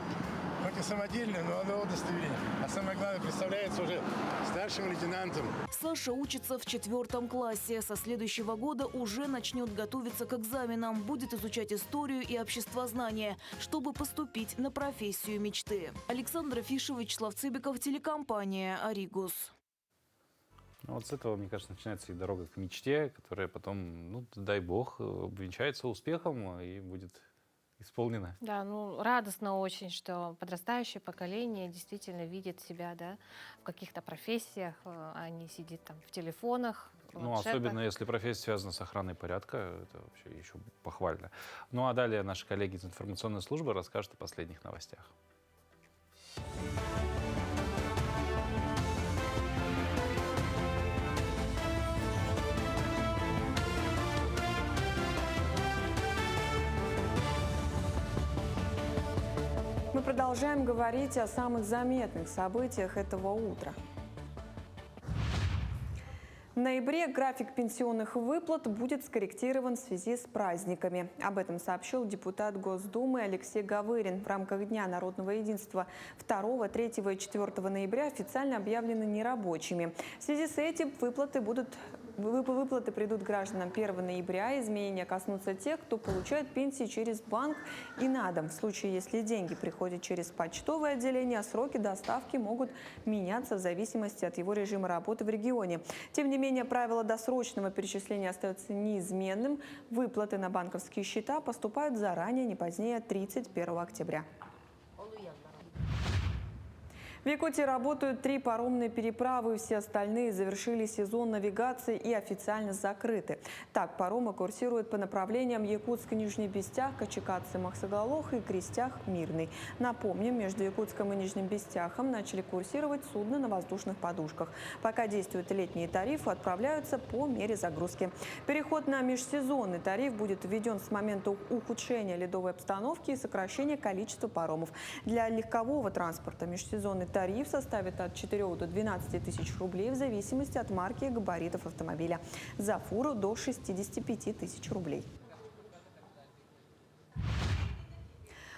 S19: Хоть и самодельное, но оно удостоверение. А самое главное, представляется уже старшим лейтенантом.
S15: Саша учится в 4 классе. Со следующего года уже начнет готовиться к экзаменам. Будет изучать историю и обществознание, чтобы поступить на профессию мечты. Александра Фишева, Вячеслав Цыбиков, телекомпания «Оригус».
S1: Вот с этого, мне кажется, начинается и дорога к мечте, которая потом, ну, дай бог, обвенчается успехом и будет исполнена.
S2: Да, ну радостно очень, что подрастающее поколение действительно видит себя, да, в каких-то профессиях, а не сидит там в телефонах.
S1: Ну, особенно если профессия связана с охраной порядка, это вообще еще похвально. Ну, а далее наши коллеги из информационной службы расскажут о последних новостях.
S3: Мы продолжаем говорить о самых заметных событиях этого утра. В ноябре график пенсионных выплат будет скорректирован в связи с праздниками. Об этом сообщил депутат Госдумы Алексей Гавырин. В рамках Дня народного единства 2, 3 и 4 ноября официально объявлены нерабочими. В связи с этим выплаты придут гражданам 1 ноября. Изменения коснутся тех, кто получает пенсии через банк и на дом. В случае, если деньги приходят через почтовое отделение, сроки доставки могут меняться в зависимости от его режима работы в регионе. Тем не менее, правило досрочного перечисления остается неизменным. Выплаты на банковские счета поступают заранее, не позднее 31 октября. В Якутии работают 3 паромные переправы, все остальные завершили сезон навигации и официально закрыты. Так, паромы курсируют по направлениям Якутск-Нижний Бестях, Качекадзе-Махсоголох и Крестях-Мирный. Напомним, между Якутском и Нижним Бестяхом начали курсировать судна на воздушных подушках. Пока действуют летние тарифы, отправляются по мере загрузки. Переход на межсезонный тариф будет введен с момента ухудшения ледовой обстановки и сокращения количества паромов. Для легкового транспорта межсезонный тариф составит от 4 до 12 тысяч рублей в зависимости от марки и габаритов автомобиля. За фуру до 65 тысяч рублей.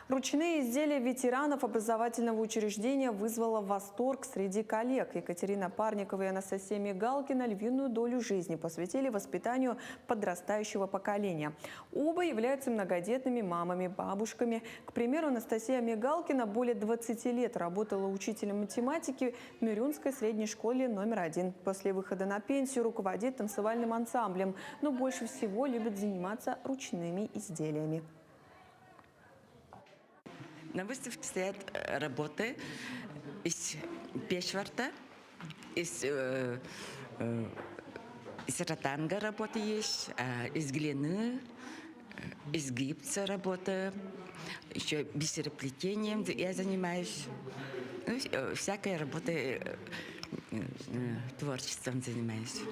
S3: Ручные изделия ветеранов образовательного учреждения вызвало восторг среди коллег. Екатерина Парникова и Анастасия Мигалкина львиную долю жизни посвятили воспитанию подрастающего поколения. Оба являются многодетными мамами, бабушками. К примеру, Анастасия Мигалкина более 20 лет работала учителем математики в Мирюнской средней школе номер 1. После выхода на пенсию руководит танцевальным ансамблем, но больше всего любит заниматься ручными изделиями.
S20: На выставке стоят работы из пешварта, из ротанга работы есть, из глины, из гипса работы, еще бисероплетением я занимаюсь. Ну, всякой работой, творчеством занимаюсь.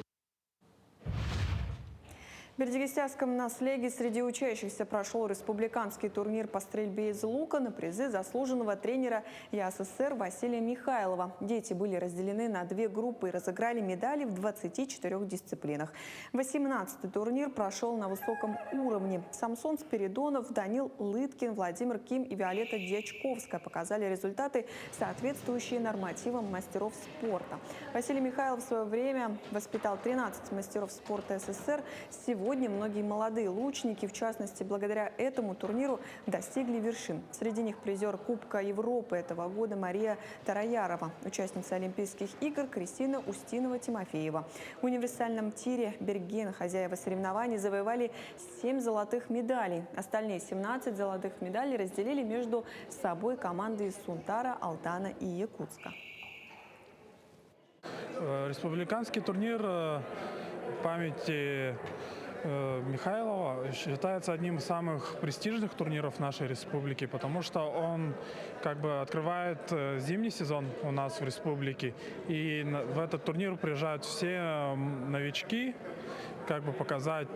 S3: В Бердянском наследии среди учащихся прошел республиканский турнир по стрельбе из лука на призы заслуженного тренера ЯССР Василия Михайлова. Дети были разделены на 2 группы и разыграли медали в 24 дисциплинах. 18-й турнир прошел на высоком уровне. Самсон Спиридонов, Данил Лыткин, Владимир Ким и Виолетта Дьячковская показали результаты, соответствующие нормативам мастеров спорта. Василий Михайлов в свое время воспитал 13 мастеров спорта СССР. Сегодня многие молодые лучники, в частности, благодаря этому турниру, достигли вершин. Среди них призер Кубка Европы этого года Мария Тараярова, участница Олимпийских игр Кристина Устинова-Тимофеева. В универсальном тире Берген хозяева соревнований завоевали 7 золотых медалей. Остальные 17 золотых медалей разделили между собой команды из Сунтара, Алтана и Якутска.
S21: Республиканский турнир памяти Михайлова считается одним из самых престижных турниров нашей республики, потому что он как бы открывает зимний сезон у нас в республике. И в этот турнир приезжают все новички, как бы показать,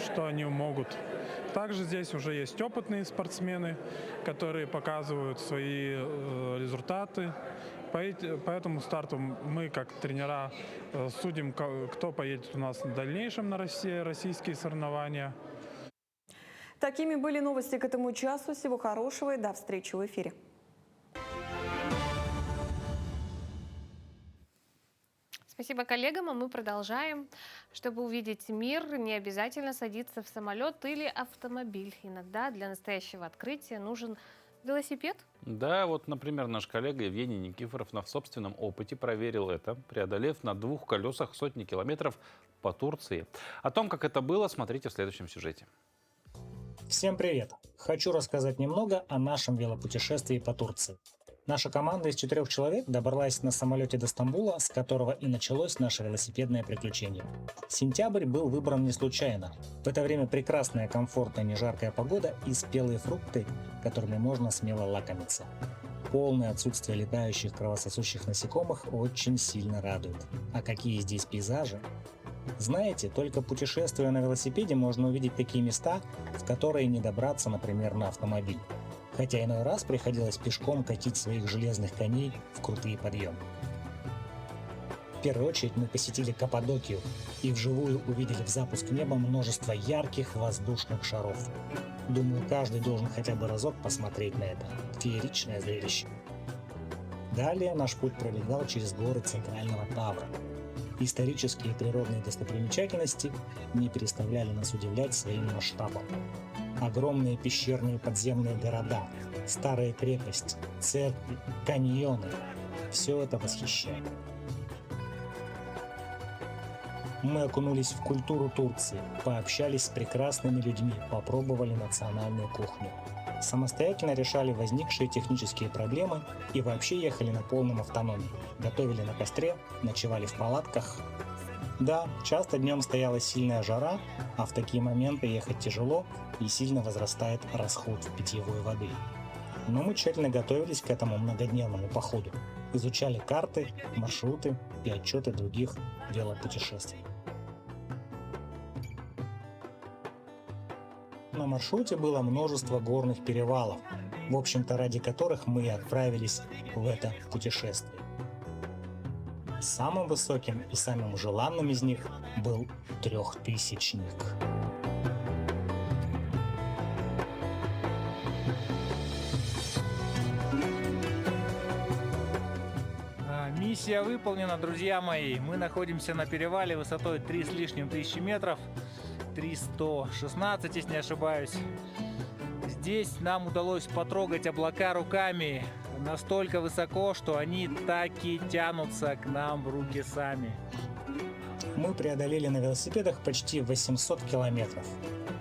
S21: что они могут. Также здесь уже есть опытные спортсмены, которые показывают свои результаты. По этому старту мы, как тренера, судим, кто поедет у нас в дальнейшем на российские соревнования.
S3: Такими были новости к этому часу. Всего хорошего и до встречи в эфире.
S2: Спасибо коллегам, а мы продолжаем. Чтобы увидеть мир, не обязательно садиться в самолет или автомобиль. Иногда для настоящего открытия нужен велосипед.
S1: Да, вот, например, наш коллега Евгений Никифоров на собственном опыте проверил это, преодолев на 2 колесах сотни километров по Турции. О том, как это было, смотрите в следующем сюжете.
S22: Всем привет! Хочу рассказать немного о нашем велопутешествии по Турции. Наша команда из 4 человек добралась на самолете до Стамбула, с которого и началось наше велосипедное приключение. Сентябрь был выбран не случайно. В это время прекрасная, комфортная, не жаркая погода и спелые фрукты, которыми можно смело лакомиться. Полное отсутствие летающих кровососущих насекомых очень сильно радует. А какие здесь пейзажи! Знаете, только путешествуя на велосипеде можно увидеть такие места, в которые не добраться, например, на автомобиль. Хотя иной раз приходилось пешком катить своих железных коней в крутые подъемы. В первую очередь мы посетили Каппадокию и вживую увидели в запуск неба множество ярких воздушных шаров. Думаю, каждый должен хотя бы разок посмотреть на это фееричное зрелище. Далее наш путь пролегал через горы Центрального Тавра. Исторические и природные достопримечательности не переставляли нас удивлять своим масштабом. Огромные пещерные подземные города, старые крепости, церкви, каньоны – все это восхищает. Мы окунулись в культуру Турции, пообщались с прекрасными людьми, попробовали национальную кухню. самостоятельно решали возникшие технические проблемы и вообще ехали на полном автономии. Готовили на костре, ночевали в палатках. Да, часто днем стояла сильная жара, а в такие моменты ехать тяжело и сильно возрастает расход питьевой воды. Но мы тщательно готовились к этому многодневному походу. Изучали карты, маршруты и отчеты других велопутешествий. На маршруте было множество горных перевалов, в общем-то ради которых мы и отправились в это путешествие. Самым высоким и самым желанным из них был 3000-ник.
S4: Миссия выполнена, друзья мои. Мы находимся на перевале высотой 3 с лишним тысячи метров. 316, если не ошибаюсь. Здесь нам удалось потрогать облака руками настолько высоко, что они таки тянутся к нам в руки сами.
S22: Мы преодолели на велосипедах почти 800 километров.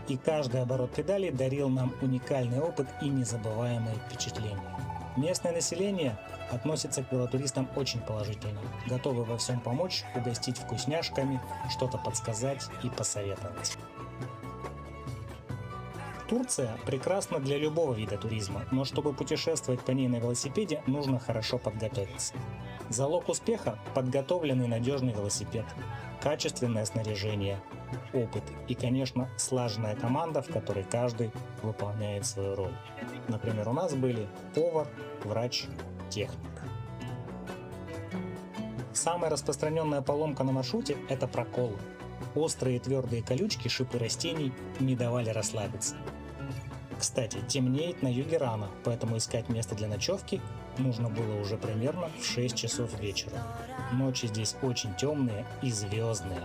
S22: И каждый оборот педали дарил нам уникальный опыт и незабываемые впечатления. Местное население относится к велотуристам очень положительно, готовы во всем помочь, угостить вкусняшками, что-то подсказать и посоветовать. Турция прекрасна для любого вида туризма, но чтобы путешествовать по ней на велосипеде, нужно хорошо подготовиться. Залог успеха – подготовленный надежный велосипед, качественное снаряжение, опыт и, конечно, слаженная команда, в которой каждый выполняет свою роль. Например, у нас были повар, врач, техник. Самая распространенная поломка на маршруте – это проколы. Острые твердые колючки, шипы растений не давали расслабиться. Кстати, темнеет на юге рано, поэтому искать место для ночевки нужно было уже примерно в 6 часов вечера. Ночи здесь очень темные и звездные.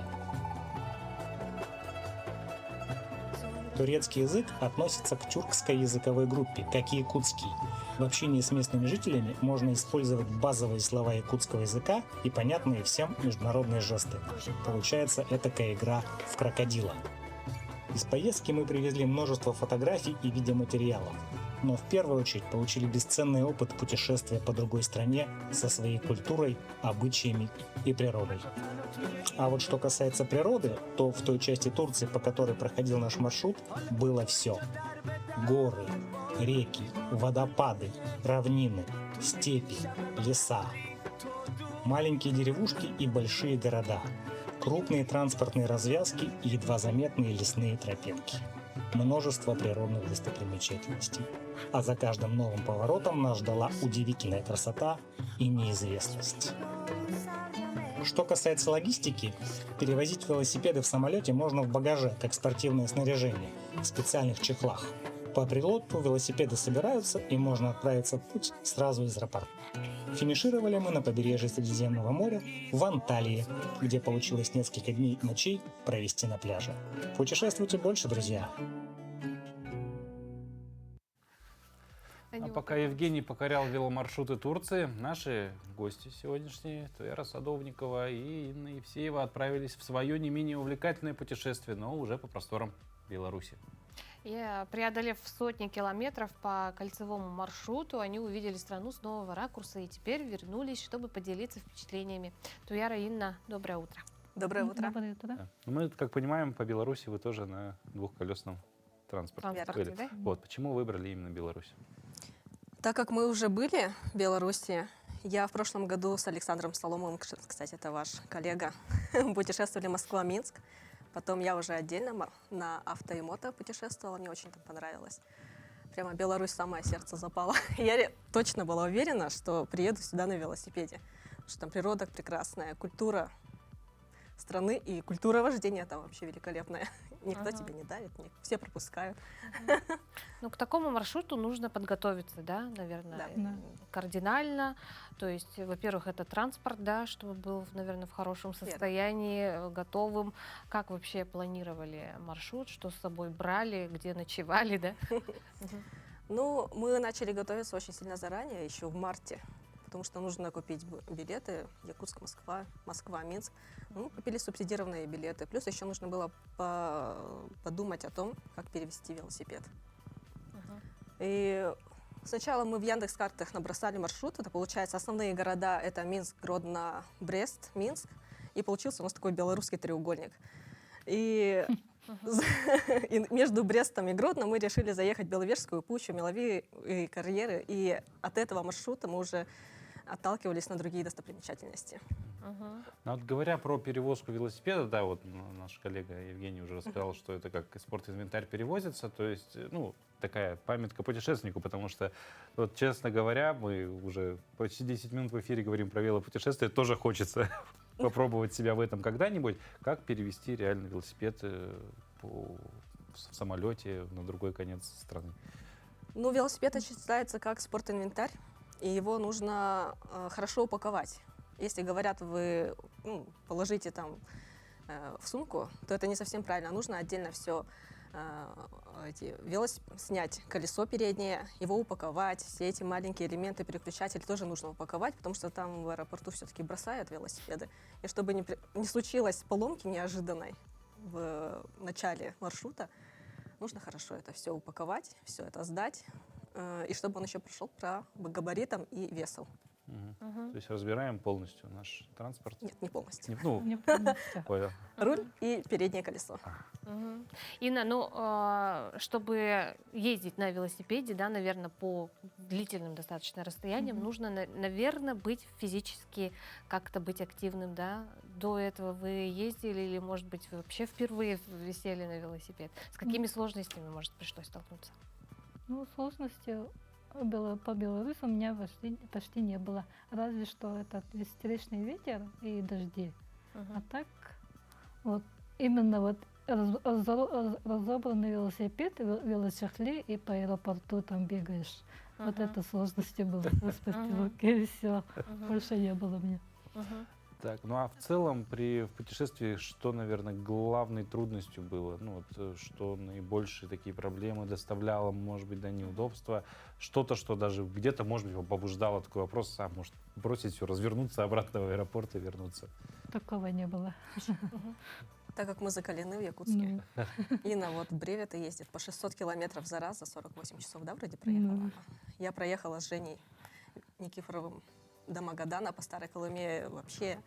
S22: Турецкий язык относится к тюркской языковой группе, как и якутский. В общении с местными жителями можно использовать базовые слова якутского языка и понятные всем международные жесты. Получается этакая игра в крокодила. Из поездки мы привезли множество фотографий и видеоматериалов, но в первую очередь получили бесценный опыт путешествия по другой стране со своей культурой, обычаями и природой. А вот что касается природы, то в той части Турции, по которой проходил наш маршрут, было все. Горы, реки, водопады, равнины, степи, леса. Маленькие деревушки и большие города. Крупные транспортные развязки и едва заметные лесные тропинки. Множество природных достопримечательностей. А за каждым новым поворотом нас ждала удивительная красота и неизвестность. Что касается логистики, перевозить велосипеды в самолете можно в багаже, как спортивное снаряжение, в специальных чехлах. По прилету велосипеды собираются и можно отправиться в путь сразу из аэропорта. Финишировали мы на побережье Средиземного моря в Анталии, где получилось несколько дней и ночей провести на пляже. Путешествуйте больше, друзья!
S1: А пока Евгений покорял веломаршруты Турции, наши гости сегодняшние, Туяра Садовникова и Инна Евсеева, отправились в свое не менее увлекательное путешествие, но уже по просторам Беларуси.
S2: И, преодолев сотни километров по кольцевому маршруту, они увидели страну с нового ракурса и теперь вернулись, чтобы поделиться впечатлениями. Туяра, Инна, доброе утро.
S5: Доброе утро.
S7: Доброе утро.
S1: Да. Мы, как понимаем, по Беларуси вы тоже на двухколесном транспорте.
S5: Верно.
S2: Да?
S1: Вот, почему выбрали именно Беларусь?
S5: Так как мы уже были в Беларуси, я в прошлом году с Александром Соломовым, кстати, это ваш коллега, путешествовали Москва-Минск. Потом я уже отдельно на авто и мото путешествовала, мне очень там понравилось. Прямо Беларусь в самое сердце запала. Я точно была уверена, что приеду сюда на велосипеде, потому что там природа прекрасная, культура страны и культура вождения там вообще великолепная. Никто тебе не давит, все пропускают.
S2: Ну, к такому маршруту нужно подготовиться, да, наверное,
S5: Да.
S2: кардинально. То есть, во-первых, это транспорт, да, чтобы был, наверное, в хорошем состоянии, готовым. Как вообще планировали маршрут, что с собой брали, где ночевали, да?
S5: Ну, мы начали готовиться очень сильно заранее, еще в марте, потому что нужно купить билеты Якутск-Москва, Москва-Минск. Ну, купили субсидированные билеты. Плюс еще нужно было подумать о том, как перевести велосипед. И сначала мы в Яндекс.Картах набросали маршрут. Это, получается, основные города — это Минск, Гродно, Брест, Минск. И получился у нас такой белорусский треугольник. И и между Брестом и Гродно мы решили заехать в Беловежскую пущу, меловые карьеры. И от этого маршрута мы уже отталкивались на другие достопримечательности.
S1: Ну, вот говоря про перевозку велосипеда, да, вот наш коллега Евгений уже рассказал, что это как спортинвентарь перевозится, то есть, ну, такая памятка путешественнику, потому что, вот, честно говоря, мы уже почти 10 минут в эфире говорим про велопутешествие, тоже хочется попробовать себя в этом когда-нибудь, как перевести реально велосипед в самолете на другой конец страны.
S5: Ну, велосипед считается как спортинвентарь, и его нужно хорошо упаковать. Если говорят, вы положите там в сумку, то это не совсем правильно. Нужно отдельно все снять колесо переднее, его упаковать, все эти маленькие элементы, переключатели тоже нужно упаковать, потому что там в аэропорту все-таки бросают велосипеды. И чтобы не случилось поломки неожиданной в начале маршрута, нужно хорошо это все упаковать, все это сдать, и чтобы он еще прошел по габаритам и весу.
S1: То есть разбираем полностью наш транспорт?
S5: Нет, не полностью.
S7: Не полностью.
S1: Понял.
S5: Руль и переднее колесо.
S2: Инна, ну, чтобы ездить на велосипеде, да, наверное, по длительным достаточно расстояниям, нужно, наверное, быть физически, как-то быть активным, да? До этого вы ездили или, может быть, вы вообще впервые сели на велосипед? С какими сложностями, может, пришлось столкнуться?
S6: Ну, сложности по Беларуси у меня почти не было. Разве что этот встречный ветер и дожди. А так, вот именно вот разобранный велосипед, велочехли, и по аэропорту там бегаешь. Вот это сложности было. И все. Больше не было у меня.
S1: Так, ну а в целом при путешествии что, наверное, главной трудностью было? Ну вот что наибольшие такие проблемы доставляло, может быть, да, неудобства? Что-то, что даже где-то, может быть, побуждало такой вопрос, может бросить все, развернуться обратно в аэропорт и вернуться?
S6: Такого не было.
S5: Так как мы закалены в Якутске. Инна вот Бревета ездит по 600 километров за раз, за 48 часов, да, вроде проехала? Я проехала с Женей Никифоровым до Магадана по Старой Колыме. Вообще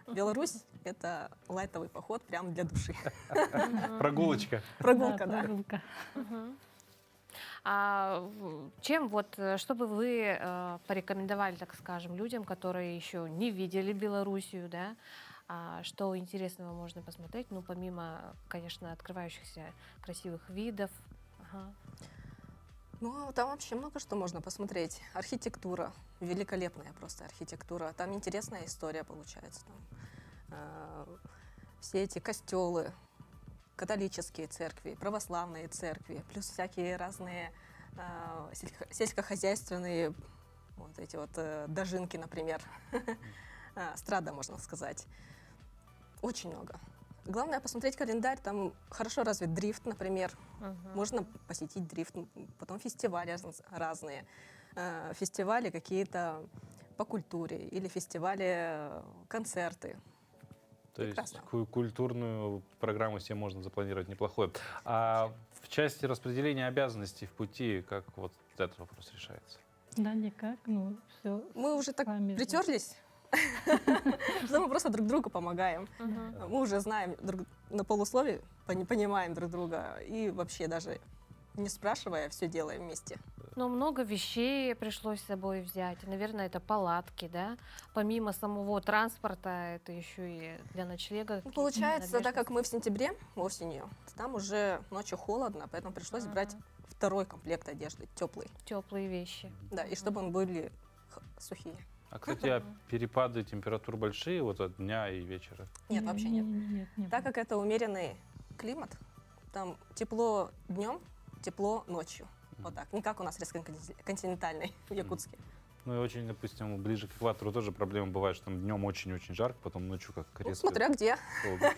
S5: Беларусь — это лайтовый поход прям для души.
S1: Прогулочка.
S5: Прогулка, да.
S2: Чем вот, что бы вы порекомендовали, так скажем, людям, которые еще не видели Белоруссию, да, что интересного можно посмотреть, ну, помимо, конечно, открывающихся красивых видов?
S5: Ну, там вообще много что можно посмотреть. Архитектура, великолепная просто архитектура. Там интересная история получается. Там, все эти костелы, католические церкви, православные церкви, плюс всякие разные сельскохозяйственные вот эти вот дожинки, например. Страда, можно сказать. Очень много. Главное посмотреть календарь, там хорошо развит дрифт, например. Можно посетить дрифт, потом фестивали разные. Фестивали какие-то по культуре или фестивали концерты.
S1: То есть культурную программу себе можно запланировать неплохую. А в части распределения обязанностей в пути, как вот этот вопрос решается?
S6: Да, никак, ну все.
S5: Мы уже так притерлись, что мы просто друг другу помогаем. Мы уже знаем на полусловии, понимаем друг друга и вообще даже не спрашивая, все делаем вместе.
S2: Но много вещей пришлось с собой взять. Наверное, это палатки, да? Помимо самого транспорта, это еще и для ночлега.
S5: Ну, получается, так как мы в сентябре, осенью, там уже ночью холодно, поэтому пришлось брать второй комплект одежды, теплый.
S2: Теплые вещи.
S5: Да, и чтобы он были сухие.
S1: А, кстати, перепады температур большие вот от дня и вечера?
S5: Нет, вообще нет. Так как это умеренный климат, там тепло днем, тепло ночью. Вот так. Не как у нас резко континентальный в Якутске.
S1: Ну и очень, допустим, ближе к экватору тоже проблема бывает, что там днем очень-очень жарко, потом ночью как резко.
S5: Ну, смотря где.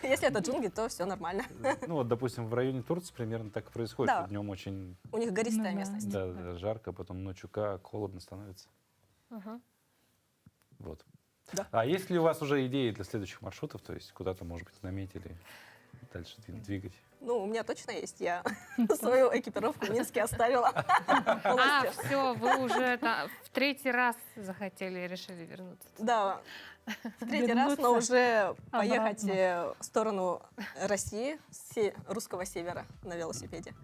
S5: Если это джунгли, то все нормально.
S1: Ну вот, допустим, в районе Турции примерно так и происходит.
S5: Да.
S1: Днем очень...
S5: У них гористая местность.
S1: Да, жарко, потом ночью как холодно становится. Вот.
S5: Да.
S1: А есть ли у вас уже идеи для следующих маршрутов? То есть куда-то, может быть, наметили? дальше двигать?
S5: Ну, у меня точно есть. Я свою экипировку в Минске оставила.
S2: Все, вы уже в 3-й раз захотели, решили вернуться.
S5: Да, в 3-й раз, но уже поехать в сторону России, русского севера на велосипеде.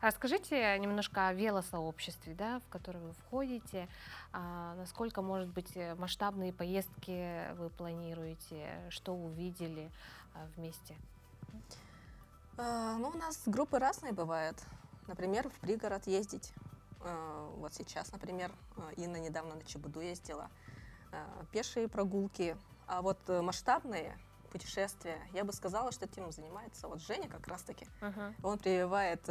S2: Расскажите немножко о велосообществе, да, в которое вы входите. Насколько, может быть, масштабные поездки вы планируете? Что увидели вместе?
S5: Ну, у нас группы разные бывают. Например, в пригород ездить. Вот сейчас, например, Инна недавно на Чебуду ездила. Пешие прогулки. А вот масштабные путешествия, я бы сказала, что этим занимается вот Женя как раз-таки. Он прививает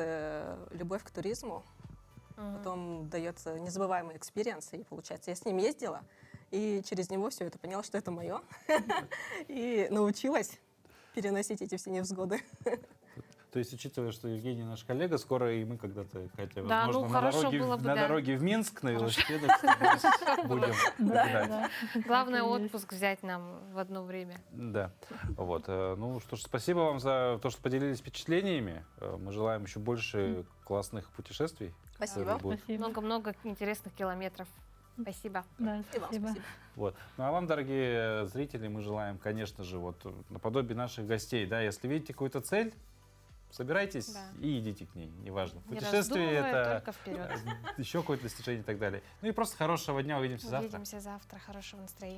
S5: любовь к туризму, потом дает незабываемые экспириенсы. И получается, я с ним ездила, и через него все это поняла, что это мое. И научилась переносить эти все невзгоды.
S1: То есть, учитывая, что Евгений наш коллега, скоро и мы когда-то, хотя,
S2: Да,
S1: возможно,
S2: ну,
S1: на дороге в Минск на велосипедах будем.
S2: Главное, отпуск взять нам в одно время.
S1: Да. Вот. Ну что ж, спасибо вам за то, что поделились впечатлениями. Мы желаем еще больше классных путешествий.
S5: Спасибо.
S2: Много-много интересных километров. Спасибо.
S6: Да, спасибо.
S1: Вот. Ну а вам, дорогие зрители, мы желаем, конечно же, вот наподобие наших гостей, да, если видите какую-то цель, собирайтесь и идите к ней, неважно. Путешествие это еще какое-то достижение и так далее. Ну и просто хорошего дня, увидимся завтра.
S2: Увидимся завтра, хорошего настроения.